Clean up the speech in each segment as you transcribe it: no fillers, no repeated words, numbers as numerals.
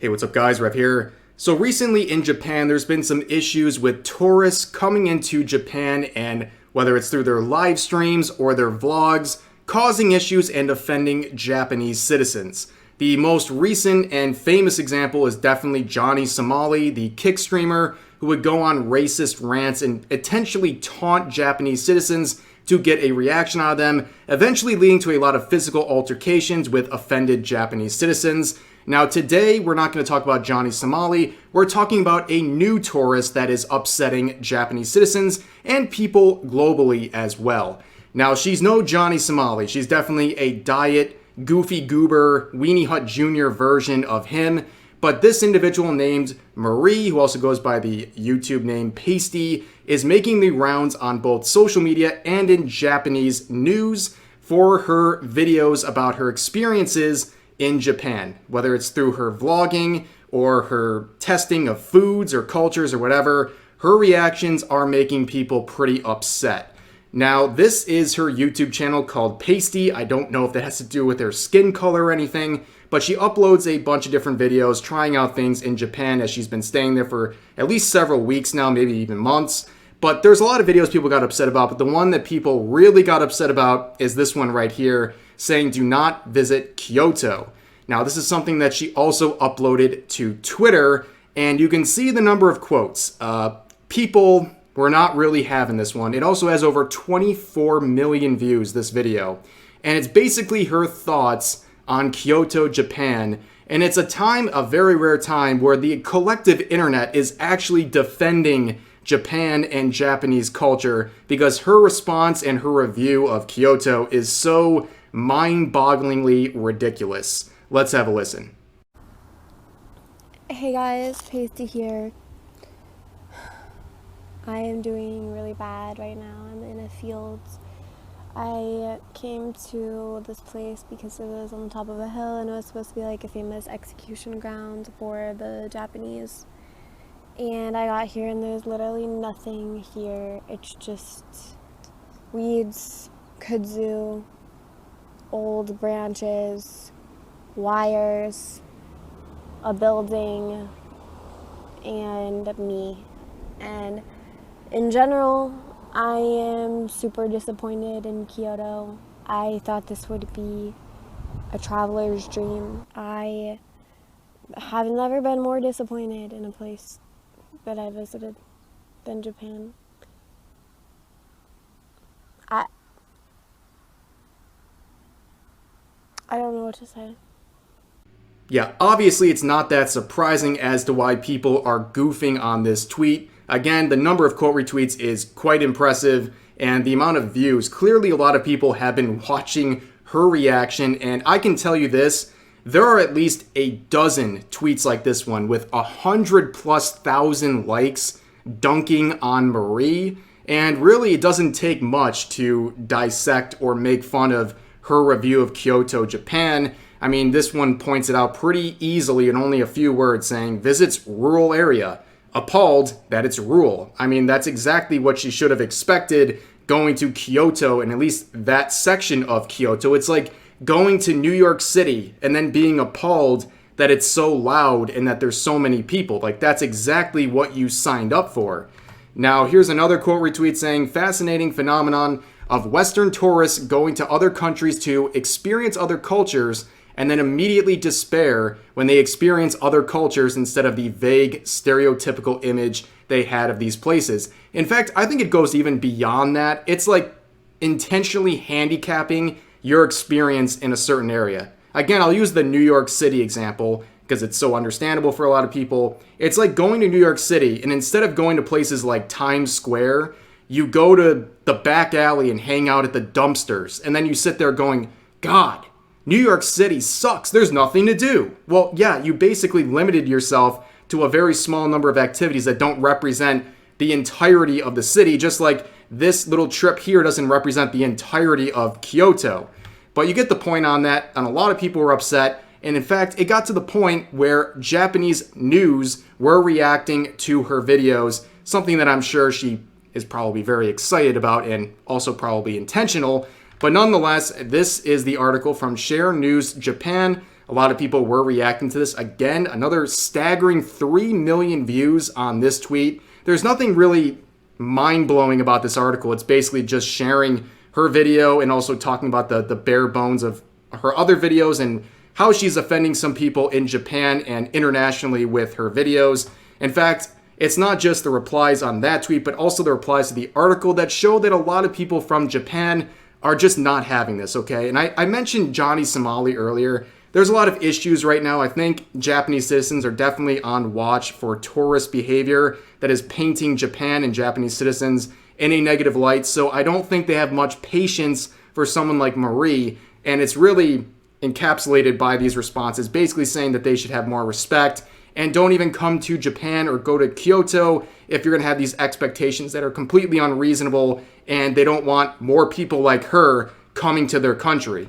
Hey, what's up guys? Rev here. So recently in Japan, there's been some issues with tourists coming into Japan and whether it's through their live streams or their vlogs, causing issues and offending Japanese citizens. The most recent and famous example is definitely Johnny Somali, the kick streamer who would go on racist rants and intentionally taunt Japanese citizens to get a reaction out of them, eventually leading to a lot of physical altercations with offended Japanese citizens. Now today, we're not going to talk about Johnny Somali, we're talking about a new tourist that is upsetting Japanese citizens and people globally as well. Now she's no Johnny Somali, she's definitely a diet, goofy goober, Weenie Hut Jr. version of him, but this individual named Marie, who also goes by the YouTube name Pasty, is making the rounds on both social media and in Japanese news for her videos about her experiences in Japan, whether it's through her vlogging or her testing of foods or cultures or whatever. Her reactions are making people pretty upset. Now, this is her YouTube channel called Pasty. I don't know if that has to do with her skin color or anything, but she uploads a bunch of different videos trying out things in Japan as she's been staying there for at least several weeks now, maybe even months. But there's a lot of videos people got upset about, but the one that people really got upset about is this one right here, saying do not visit Kyoto. Now, this is something that she also uploaded to Twitter, and you can see the number of quotes. People were not really having this one. It also has over 24 million views, this video. And it's basically her thoughts on Kyoto, Japan. And it's a very rare time, where the collective internet is actually defending Japan and Japanese culture, because her response and her review of Kyoto is so mind-bogglingly ridiculous. Let's have a listen. Hey guys, Pasty here. I am doing really bad right now. I'm in a field. I came to this place because it was on the top of a hill and it was supposed to be like a famous execution ground for the Japanese. And I got here and there's literally nothing here. It's just weeds, kudzu, old branches, wires, a building, and me. And in general, I am super disappointed in Kyoto. I thought this would be a traveler's dream. I have never been more disappointed in a place that I visited than Japan. I don't know what to say. Yeah, obviously it's not that surprising as to why people are goofing on this tweet. Again, the number of quote retweets is quite impressive, and the amount of views. Clearly a lot of people have been watching her reaction, and I can tell you this, there are at least a dozen tweets like this one with 100,000+ likes dunking on Marie, and really it doesn't take much to dissect or make fun of her review of Kyoto, Japan. I mean, this one points it out pretty easily in only a few words, saying, visits rural area. Appalled that it's rural. I mean, that's exactly what she should have expected going to Kyoto, and at least that section of Kyoto. It's like going to New York City and then being appalled that it's so loud and that there's so many people. Like, that's exactly what you signed up for. Now, here's another quote retweet saying, fascinating phenomenon of Western tourists going to other countries to experience other cultures and then immediately despair when they experience other cultures instead of the vague, stereotypical image they had of these places. In fact, I think it goes even beyond that. It's like intentionally handicapping your experience in a certain area. Again, I'll use the New York City example because it's so understandable for a lot of people. It's like going to New York City, and instead of going to places like Times Square, you go to the back alley and hang out at the dumpsters, and then you sit there going, God, New York City sucks, there's nothing to do. Well, yeah, you basically limited yourself to a very small number of activities that don't represent the entirety of the city, just like this little trip here doesn't represent the entirety of Kyoto. But you get the point on that, and a lot of people were upset, and in fact, it got to the point where Japanese news were reacting to her videos, something that I'm sure she is probably very excited about and also probably intentional. But nonetheless, this is the article from Share News Japan A lot of people were reacting to this. Again, another staggering 3 million views on this tweet. There's nothing really mind-blowing about this article. It's basically just sharing her video and also talking about the bare bones of her other videos and how she's offending some people in Japan and internationally with her videos. In fact, it's not just the replies on that tweet, but also the replies to the article that show that a lot of people from Japan are just not having this, okay? And I mentioned Johnny Somali earlier. There's a lot of issues right now. I think Japanese citizens are definitely on watch for tourist behavior that is painting Japan and Japanese citizens in a negative light. So I don't think they have much patience for someone like Marie. And it's really encapsulated by these responses, basically saying that they should have more respect and don't even come to Japan or go to Kyoto if you're going to have these expectations that are completely unreasonable and they don't want more people like her coming to their country.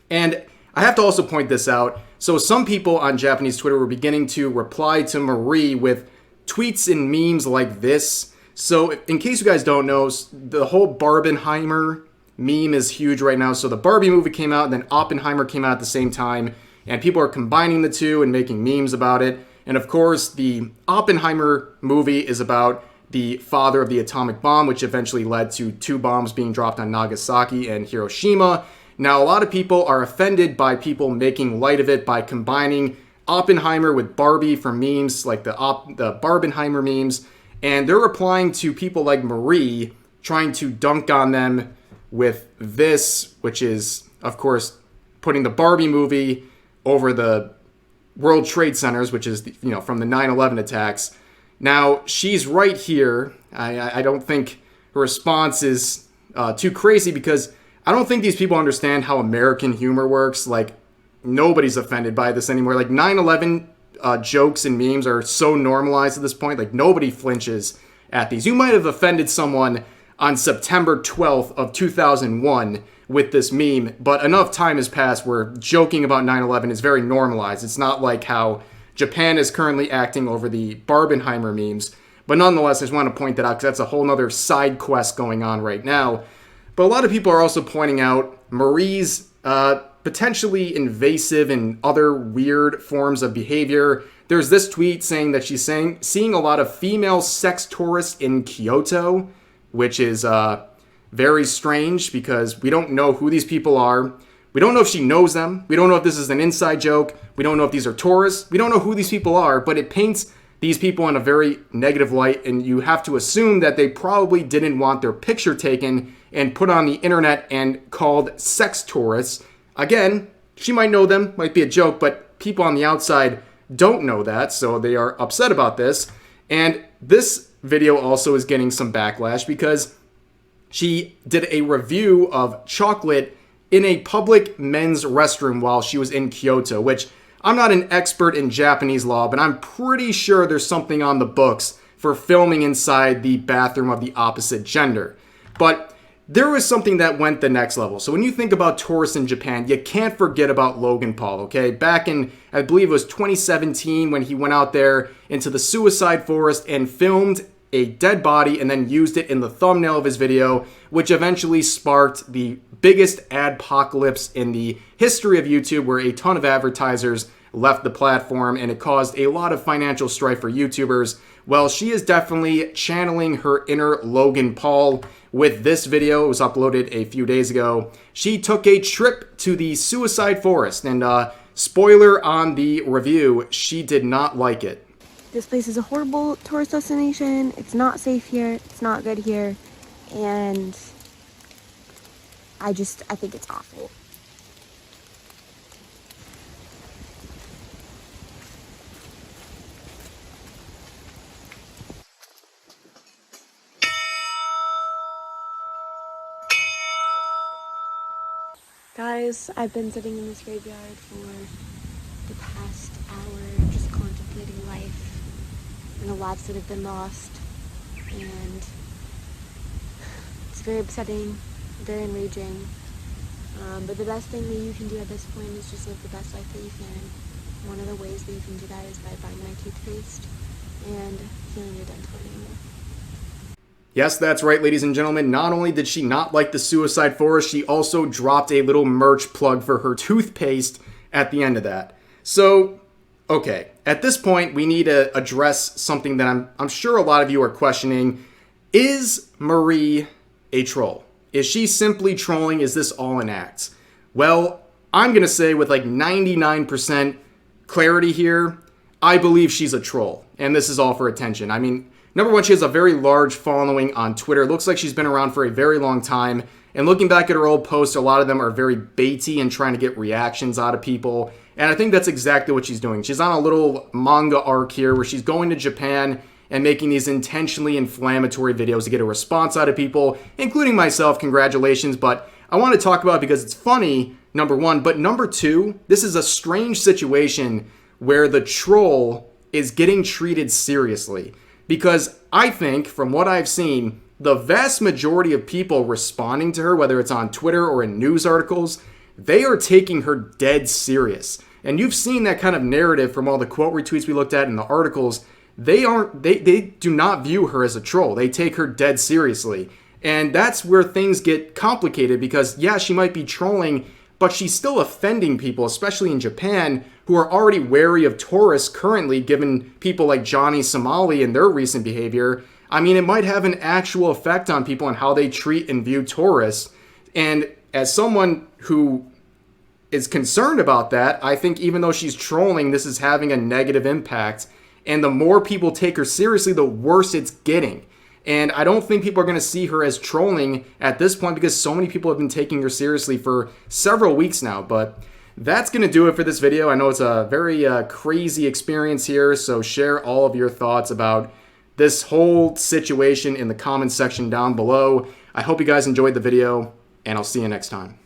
And I have to also point this out. So some people on Japanese Twitter were beginning to reply to Marie with tweets and memes like this. So in case you guys don't know, the whole Barbenheimer meme is huge right now. So the Barbie movie came out and then Oppenheimer came out at the same time. And people are combining the two and making memes about it. And of course, the Oppenheimer movie is about the father of the atomic bomb, which eventually led to 2 bombs being dropped on Nagasaki and Hiroshima. Now, a lot of people are offended by people making light of it by combining Oppenheimer with Barbie for memes, like the Barbenheimer memes. And they're replying to people like Marie, trying to dunk on them with this, which is, of course, putting the Barbie movie over the World Trade Centers, which is, from the 9/11 attacks. Now, she's right here. I don't think her response is too crazy because I don't think these people understand how American humor works. Like, nobody's offended by this anymore. Like, 9/11 jokes and memes are so normalized at this point. Like, nobody flinches at these. You might have offended someone on September 12th of 2001 with this meme, but enough time has passed where joking about 9/11 is very normalized. It's not like how Japan is currently acting over the Barbenheimer memes. But nonetheless, I just want to point that out because that's a whole other side quest going on right now. But a lot of people are also pointing out Marie's potentially invasive and other weird forms of behavior. There's this tweet saying that she's seeing a lot of female sex tourists in Kyoto, which is very strange because we don't know who these people are. We don't know if she knows them. We don't know if this is an inside joke. We don't know if these are tourists. We don't know who these people are, but it paints these people in a very negative light, and you have to assume that they probably didn't want their picture taken and put on the internet and called sex tourists. Again, she might know them, might be a joke, but people on the outside don't know that, so they are upset about this. And this video also is getting some backlash because she did a review of chocolate in a public men's restroom while she was in Kyoto, which I'm not an expert in Japanese law, but I'm pretty sure there's something on the books for filming inside the bathroom of the opposite gender. But there was something that went the next level. So when you think about tourists in Japan, you can't forget about Logan Paul, okay? Back in, I believe it was 2017, when he went out there into the suicide forest and filmed a dead body and then used it in the thumbnail of his video, which eventually sparked the biggest adpocalypse in the history of YouTube, where a ton of advertisers left the platform and it caused a lot of financial strife for YouTubers. Well, she is definitely channeling her inner Logan Paul with this video. It was uploaded a few days ago. She took a trip to the suicide forest, and spoiler on the review, she did not like it. This place is a horrible tourist destination. It's not safe here. It's not good here. And I think it's awful. Guys, I've been sitting in this graveyard for the past hour, just contemplating life and the lives that have been lost, and it's very upsetting, very enraging, but the best thing that you can do at this point is just live the best life that you can. One of the ways that you can do that is by buying my toothpaste and healing your dental enamel. Yes, that's right, ladies and gentlemen. Not only did she not like the suicide forest, she also dropped a little merch plug for her toothpaste at the end of that. So, okay, at this point, we need to address something that I'm sure a lot of you are questioning. Is Marie a troll? Is she simply trolling? Is this all an act? Well, I'm going to say with like 99% clarity here, I believe she's a troll. And this is all for attention. I mean, number one, she has a very large following on Twitter. It looks like she's been around for a very long time. And looking back at her old posts, a lot of them are very baity and trying to get reactions out of people. And I think that's exactly what she's doing. She's on a little manga arc here where she's going to Japan and making these intentionally inflammatory videos to get a response out of people, including myself. Congratulations. But I want to talk about it because it's funny, number one. But number two, this is a strange situation where the troll is getting treated seriously. Because I think, from what I've seen, the vast majority of people responding to her, whether it's on Twitter or in news articles, they are taking her dead serious. And you've seen that kind of narrative from all the quote retweets we looked at in the articles. They do not view her as a troll. They take her dead seriously. And that's where things get complicated because, yeah, she might be trolling, but she's still offending people, especially in Japan, who are already wary of tourists currently, given people like Johnny Somali and their recent behavior. I mean, it might have an actual effect on people and how they treat and view tourists. And as someone who is concerned about that, I think even though she's trolling, this is having a negative impact. And the more people take her seriously, the worse it's getting. And I don't think people are going to see her as trolling at this point because so many people have been taking her seriously for several weeks now. But that's going to do it for this video. I know it's a very crazy experience here, so share all of your thoughts about this whole situation in the comments section down below. I hope you guys enjoyed the video, and I'll see you next time.